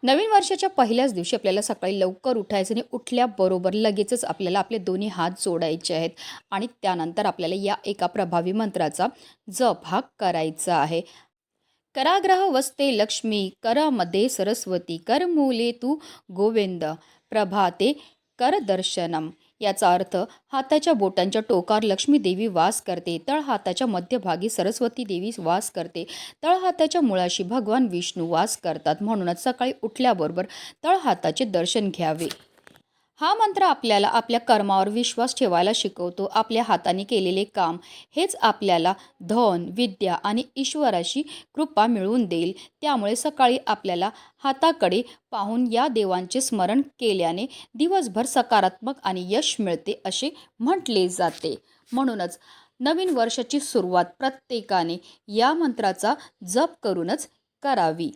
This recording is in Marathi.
नवीन वर्षाच्या पहिल्याच दिवशी आपल्याला सकाळी लवकर उठायचं आणि उठल्याबरोबर लगेचच आपल्याला आपले दोन्ही हात जोडायचे आहेत आणि त्यानंतर आपल्याला या एका प्रभावी मंत्राचा जप हा करायचा आहे. कराग्रह वसते लक्ष्मी, करामध्ये सरस्वती, करमूले तू गोविंद, प्रभाते कर दर्शनम. याचा अर्थ हाताच्या बोटांच्या टोकावर लक्ष्मी देवी वास करते, तळ हाताच्या मध्यभागी सरस्वती देवी वास करते, तळ हाताच्या मुळाशी भगवान विष्णू वास करतात. म्हणूनच सकाळी उठल्याबरोबर तळ हाताचे दर्शन घ्यावे. हा मंत्र आपल्याला आपल्या कर्मावर विश्वास ठेवायला शिकवतो. आपल्या हाताने केलेले काम हेच आपल्याला धन, विद्या आणि ईश्वराची कृपा मिळवून देईल. त्यामुळे सकाळी आपल्याला हाताकडे पाहून या देवांचे स्मरण केल्याने दिवसभर सकारात्मक आणि यश मिळते असे म्हटले जाते. म्हणूनच नवीन वर्षाची सुरुवात प्रत्येकाने या मंत्राचा जप करूनच करावी.